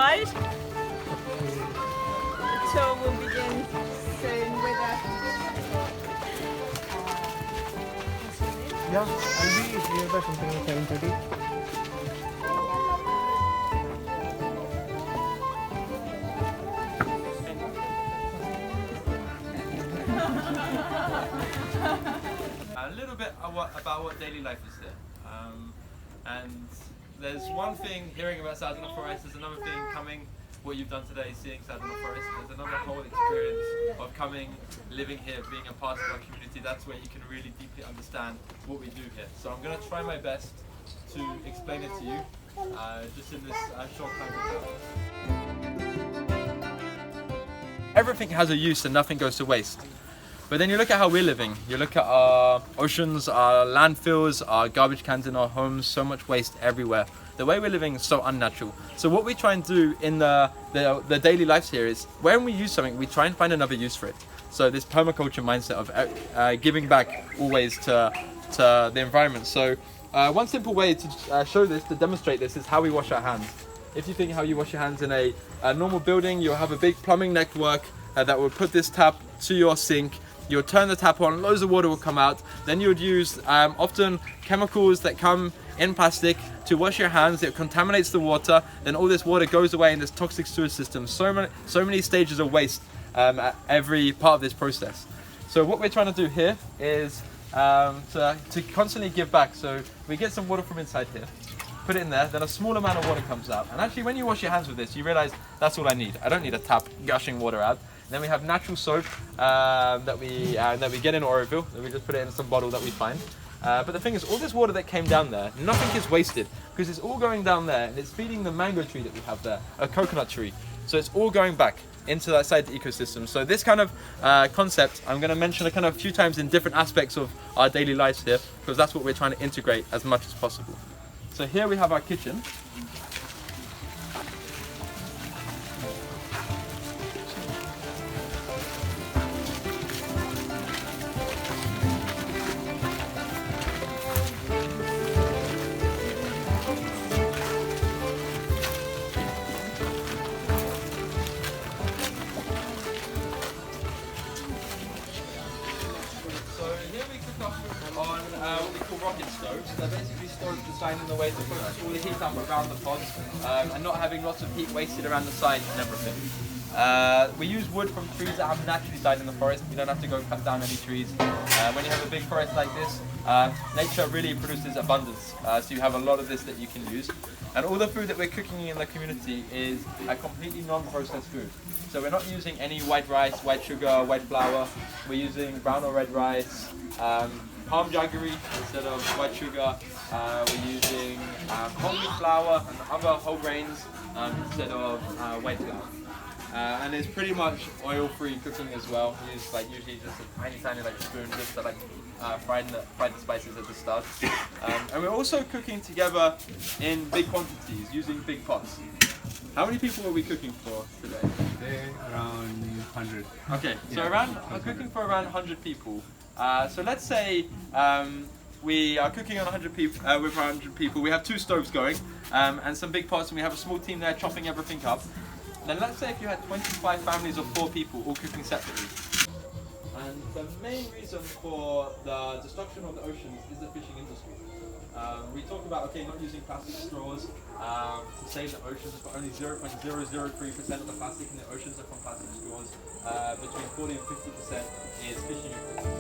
inside. The tour will begin soon with a... Yeah, I'll be nearby something at 7:30. A little bit about what daily life is here. And there's one thing hearing about Sadhana Forest, there's another thing coming, what you've done today, seeing Sadhana Forest, there's another whole experience of coming, living here, being a part of our community. That's where you can really deeply understand what we do here. So I'm going to try my best to explain it to you, just in this short time we have. Everything has a use and nothing goes to waste. But then you look at how we're living. You look at our oceans, our landfills, our garbage cans in our homes, so much waste everywhere. The way we're living is so unnatural. So what we try and do in the daily lives here is when we use something, we try and find another use for it. So this permaculture mindset of giving back always to the environment. So one simple way to show this, to demonstrate this, is how we wash our hands. If you think how you wash your hands in a normal building, you'll have a big plumbing network that will put this tap to your sink. You'll turn the tap on, loads of water will come out. Then you would use often chemicals that come in plastic to wash your hands. It contaminates the water. Then all this water goes away in this toxic sewer system. So many stages of waste at every part of this process. So what we're trying to do here is to constantly give back. So we get some water from inside here, put it in there, then a small amount of water comes out. And actually when you wash your hands with this, you realize that's all I need. I don't need a tap gushing water out. Then we have natural soap that we get in Auroville, and we just put it in some bottle that we find. But the thing is, all this water that came down there, nothing is wasted because it's all going down there and it's feeding the mango tree that we have there, a coconut tree. So it's all going back into that side of the ecosystem. So this kind of concept, I'm going to mention a few times in different aspects of our daily lives here, because that's what we're trying to integrate as much as possible. So here we have our kitchen. On what we call rocket stoves. They're basically stoves designed in a way to focus all the heat up around the pods and not having lots of heat wasted around the sides and everything. We use wood from trees that have naturally died in the forest. We don't have to go cut down any trees. When you have a big forest like this, nature really produces abundance. So you have a lot of this that you can use. And all the food that we're cooking in the community is a completely non-processed food. So we're not using any white rice, white sugar, white flour. We're using brown or red rice, palm jaggery instead of white sugar. We're using whole wheat flour and other whole grains instead of white flour. And it's pretty much oil-free cooking as well. We use usually just a tiny spoon just to fry the spices at the start. And we're also cooking together in big quantities using big pots. How many people are we cooking for today? Today around 100. Okay, so we're cooking for around 100 people. So let's say we are cooking on 100 people with 100 people. We have 2 stoves going and some big pots, and we have a small team there chopping everything up. Then let's say if you had 25 families of 4 people all cooking separately. And the main reason for the destruction of the oceans is the fishing industry. We talk about not using plastic straws to save the oceans, but only 0.003% of the plastic in the oceans are from plastic straws. Between 40 and 50% is fishing equipment.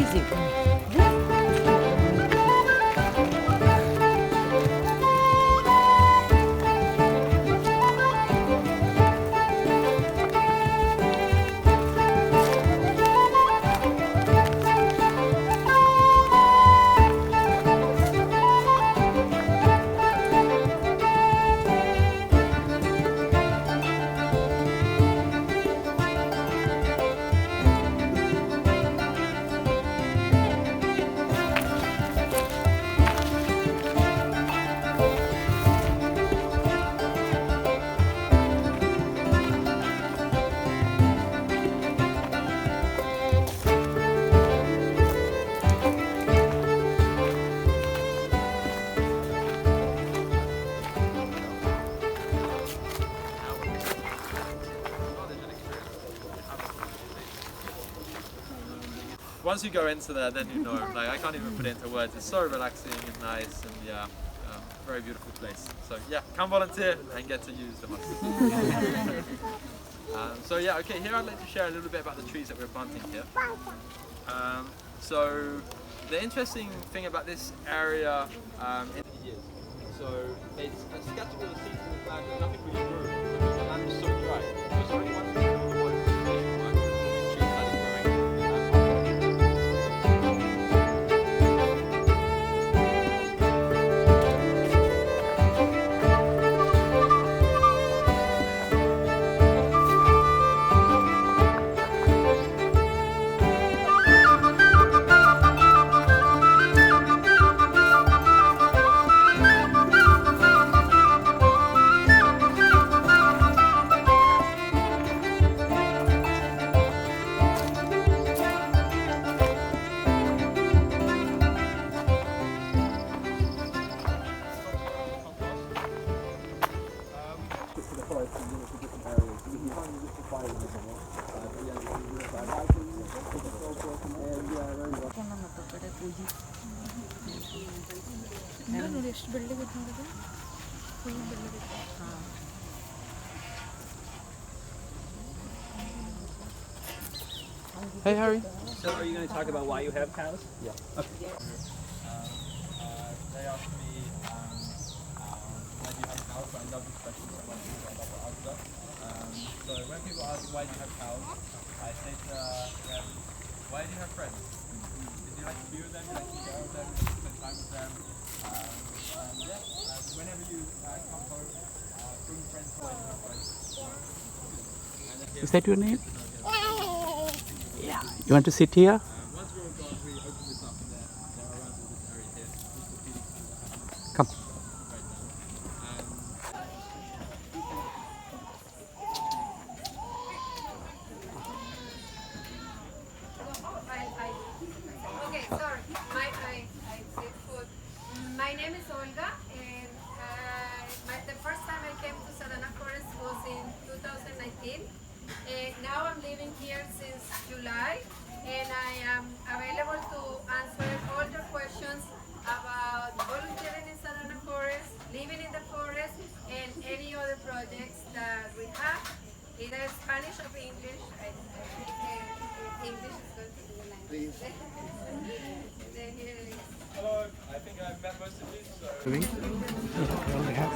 easy. Once you go into there, then you know. Like, I can't even put it into words. It's so relaxing and nice, and yeah, very beautiful place. So yeah, come volunteer and get to use the muscle. So yeah, okay. Here I'd like to share a little bit about the trees that we're planting here. So the interesting thing about this area in the years, so it's a scattered with seeds in this land, and nothing really grew because the land was so dry. There's only one thing that was trees started growing. Hey, Harry. So are you going to talk about why you have cows? Yeah. Okay. They asked me why do you have cows? I love this question so much because I love the answer. So when people ask why do you have cows, I say to them, why do you have friends? Did you like to be with them? Do you like to go with them? Do you spend time with them? Whenever you come home, bring friends. Why do you have friends? Is that your name? Yeah. You want to sit here? Once we're all gone, we open this up and they're around all this area here. Come. Right Okay, sorry. My name is Olga, and the first time I came to Sadhana Forest was in 2019. Now I'm living here since July, and I am available to answer all your questions about volunteering in Sadhana Forest, living in the forest, and any other projects that we have, either Spanish or English. I think English is going to be the language. Hello, I think I've met most of you, so... We only have